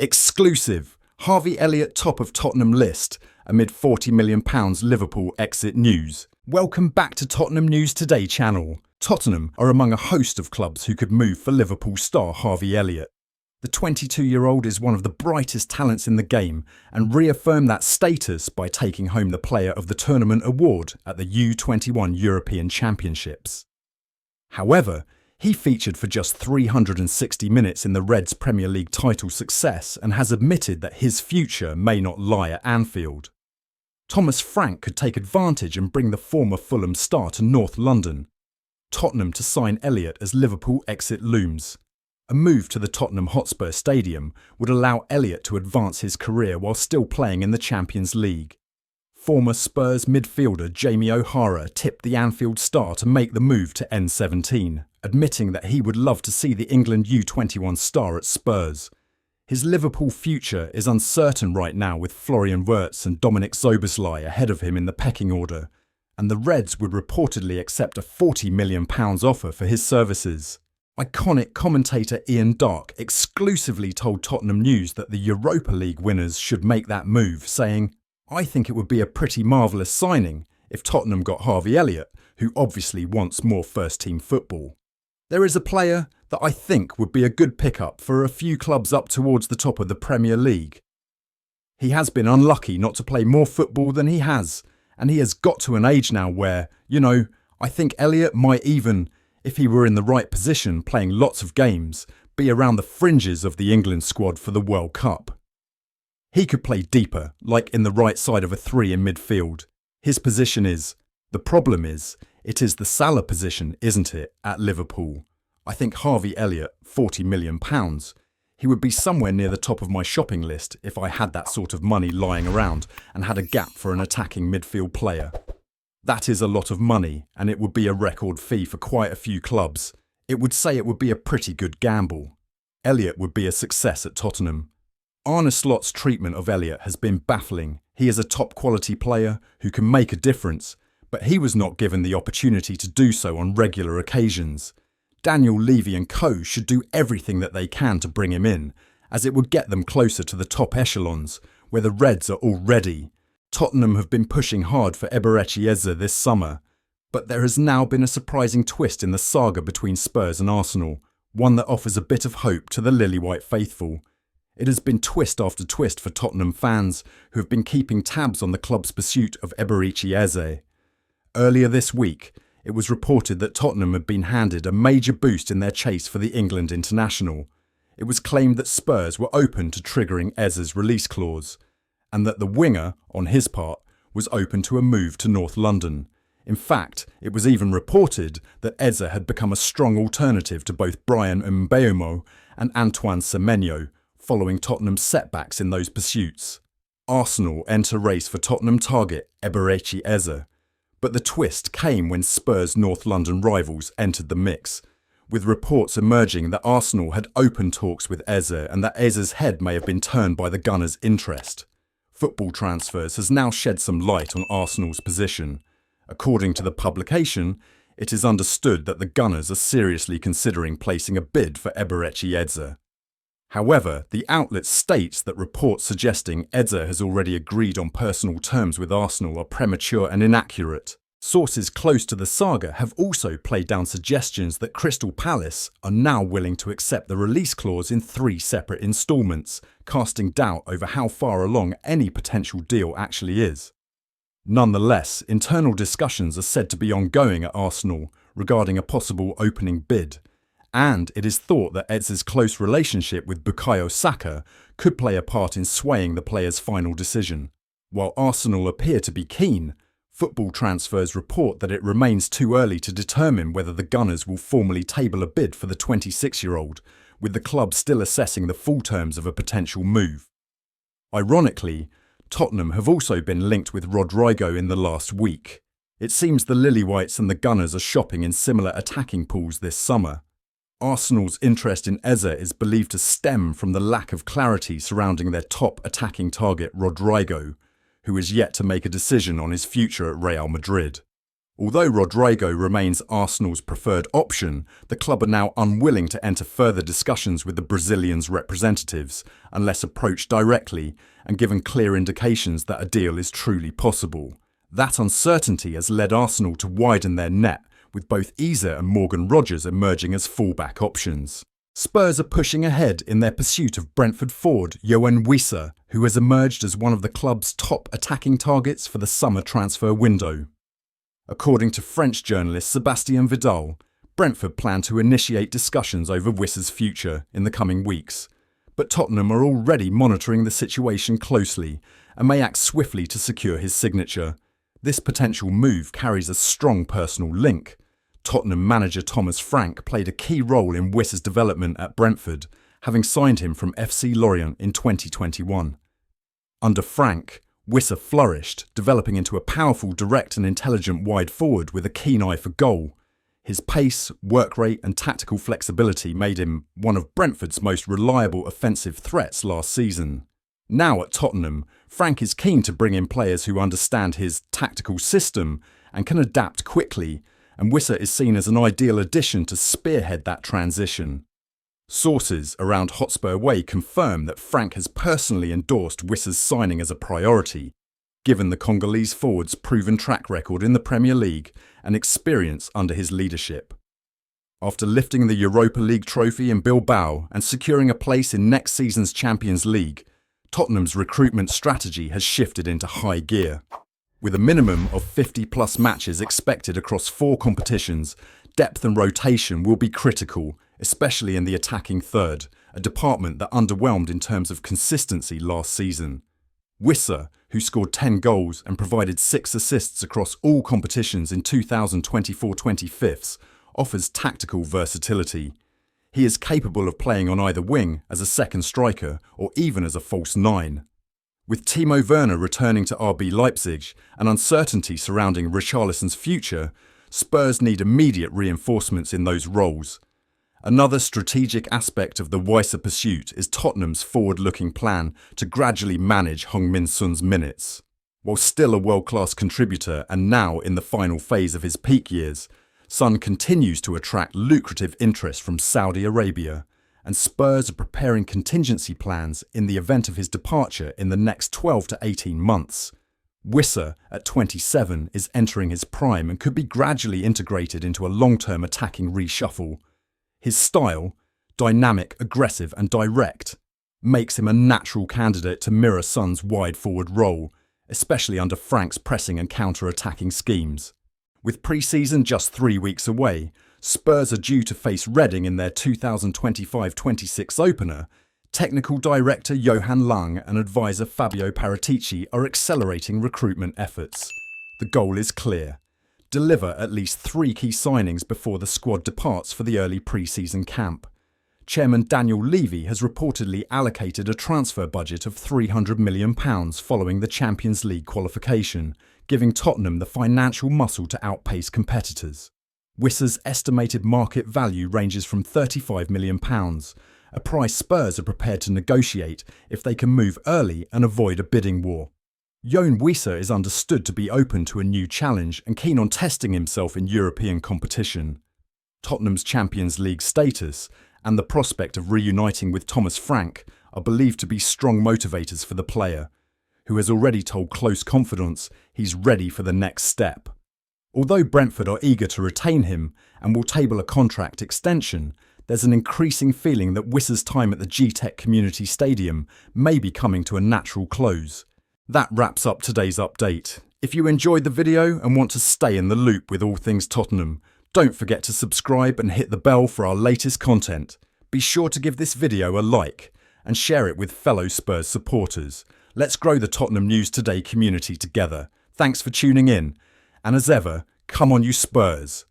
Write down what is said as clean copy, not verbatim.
Exclusive! Harvey Elliott top of Tottenham list amid £40 million Liverpool exit news. Welcome back to Tottenham News Today channel. Tottenham are among a host of clubs who could move for Liverpool star Harvey Elliott. The 22-year-old is one of the brightest talents in the game and reaffirmed that status by taking home the Player of the Tournament award at the U21 European Championships. However, he featured for just 360 minutes in the Reds' Premier League title success and has admitted that his future may not lie at Anfield. Thomas Frank could take advantage and bring the former Fulham star to North London. Tottenham to sign Elliot as Liverpool exit looms. A move to the Tottenham Hotspur Stadium would allow Elliot to advance his career while still playing in the Champions League. Former Spurs midfielder Jamie O'Hara tipped the Anfield star to make the move to N17, admitting that he would love to see the England U21 star at Spurs. His Liverpool future is uncertain right now with Florian Wirtz and Dominik Szoboszlai ahead of him in the pecking order, and the Reds would reportedly accept a £40 million offer for his services. Iconic commentator Ian Darke exclusively told Tottenham News that the Europa League winners should make that move, saying, "I think it would be a pretty marvellous signing if Tottenham got Harvey Elliott, who obviously wants more first-team football. There is a player that I think would be a good pickup for a few clubs up towards the top of the Premier League. He has been unlucky not to play more football than he has, and he has got to an age now where, I think Elliott might even, if he were in the right position playing lots of games, be around the fringes of the England squad for the World Cup. He could play deeper, like in the right side of a three in midfield. His position is. The problem is, it is the Salah position, isn't it, at Liverpool? I think Harvey Elliott, £40 million. He would be somewhere near the top of my shopping list if I had that sort of money lying around and had a gap for an attacking midfield player. That is a lot of money, and it would be a record fee for quite a few clubs. It would say it would be a pretty good gamble. Elliott would be a success at Tottenham. Arne Slot's treatment of Elliott has been baffling. He is a top-quality player who can make a difference, but he was not given the opportunity to do so on regular occasions. Daniel Levy and co should do everything that they can to bring him in, as it would get them closer to the top echelons, where the Reds are already. Tottenham have been pushing hard for Eberechi Eze this summer, but there has now been a surprising twist in the saga between Spurs and Arsenal, one that offers a bit of hope to the Lilywhite faithful. It has been twist after twist for Tottenham fans who have been keeping tabs on the club's pursuit of Eberechi Eze. Earlier this week, it was reported that Tottenham had been handed a major boost in their chase for the England international. It was claimed that Spurs were open to triggering Eze's release clause, and that the winger, on his part, was open to a move to North London. In fact, it was even reported that Eze had become a strong alternative to both Bryan Mbeumo and Antoine Semenyo, following Tottenham's setbacks in those pursuits. Arsenal enter race for Tottenham target Eberechi Eze. But the twist came when Spurs' North London rivals entered the mix, with reports emerging that Arsenal had opened talks with Eze and that Eze's head may have been turned by the Gunners' interest. Football Transfers has now shed some light on Arsenal's position. According to the publication, it is understood that the Gunners are seriously considering placing a bid for Eberechi Eze. However, the outlet states that reports suggesting Eze has already agreed on personal terms with Arsenal are premature and inaccurate. Sources close to the saga have also played down suggestions that Crystal Palace are now willing to accept the release clause in 3 separate instalments, casting doubt over how far along any potential deal actually is. Nonetheless, internal discussions are said to be ongoing at Arsenal regarding a possible opening bid, and it is thought that Eze's close relationship with Bukayo Saka could play a part in swaying the player's final decision. While Arsenal appear to be keen, Football Transfers report that it remains too early to determine whether the Gunners will formally table a bid for the 26-year-old, with the club still assessing the full terms of a potential move. Ironically, Tottenham have also been linked with Rodrigo in the last week. It seems the Lilywhites and the Gunners are shopping in similar attacking pools this summer. Arsenal's interest in Eze is believed to stem from the lack of clarity surrounding their top attacking target Rodrigo, who is yet to make a decision on his future at Real Madrid. Although Rodrigo remains Arsenal's preferred option, the club are now unwilling to enter further discussions with the Brazilian's representatives unless approached directly and given clear indications that a deal is truly possible. That uncertainty has led Arsenal to widen their net, with both Eze and Morgan Rogers emerging as fallback options. Spurs are pushing ahead in their pursuit of Brentford forward Eze And Wissa, who has emerged as one of the club's top attacking targets for the summer transfer window. According to French journalist Sébastien Vidal, Brentford plan to initiate discussions over Wissa's future in the coming weeks, but Tottenham are already monitoring the situation closely and may act swiftly to secure his signature. This potential move carries a strong personal link. Tottenham manager Thomas Frank played a key role in Wissa's development at Brentford, having signed him from FC Lorient in 2021. Under Frank, Wissa flourished, developing into a powerful, direct and intelligent wide forward with a keen eye for goal. His pace, work rate and tactical flexibility made him one of Brentford's most reliable offensive threats last season. Now at Tottenham, Frank is keen to bring in players who understand his tactical system and can adapt quickly, and Wissa is seen as an ideal addition to spearhead that transition. Sources around Hotspur Way confirm that Frank has personally endorsed Wissa's signing as a priority, given the Congolese forward's proven track record in the Premier League and experience under his leadership. After lifting the Europa League trophy in Bilbao and securing a place in next season's Champions League, Tottenham's recruitment strategy has shifted into high gear. With a minimum of 50-plus matches expected across 4 competitions, depth and rotation will be critical, especially in the attacking third, a department that underwhelmed in terms of consistency last season. Wissa, who scored 10 goals and provided 6 assists across all competitions in 2024-25, offers tactical versatility. He is capable of playing on either wing as a second striker or even as a false 9. With Timo Werner returning to RB Leipzig and uncertainty surrounding Richarlison's future, Spurs need immediate reinforcements in those roles. Another strategic aspect of the Wissa pursuit is Tottenham's forward-looking plan to gradually manage Heung-min Son's minutes. While still a world-class contributor and now in the final phase of his peak years, Son continues to attract lucrative interest from Saudi Arabia, and Spurs are preparing contingency plans in the event of his departure in the next 12 to 18 months. Wissa, at 27, is entering his prime and could be gradually integrated into a long-term attacking reshuffle. His style, dynamic, aggressive and direct, makes him a natural candidate to mirror Son's wide forward role, especially under Frank's pressing and counter-attacking schemes. With pre-season just 3 weeks away, Spurs are due to face Reading in their 2025-26 opener. Technical director Johan Lang and advisor Fabio Paratici are accelerating recruitment efforts. The goal is clear: deliver at least 3 key signings before the squad departs for the early pre-season camp. Chairman Daniel Levy has reportedly allocated a transfer budget of £300 million following the Champions League qualification, giving Tottenham the financial muscle to outpace competitors. Wissa's estimated market value ranges from £35 million, a price Spurs are prepared to negotiate if they can move early and avoid a bidding war. Eze And Wissa is understood to be open to a new challenge and keen on testing himself in European competition. Tottenham's Champions League status and the prospect of reuniting with Thomas Frank are believed to be strong motivators for the player, who has already told close confidants he's ready for the next step. Although Brentford are eager to retain him and will table a contract extension, there's an increasing feeling that Wissa's time at the G-Tech Community Stadium may be coming to a natural close. That wraps up today's update. If you enjoyed the video and want to stay in the loop with all things Tottenham, don't forget to subscribe and hit the bell for our latest content. Be sure to give this video a like and share it with fellow Spurs supporters. Let's grow the Tottenham News Today community together. Thanks for tuning in. And as ever, come on you Spurs!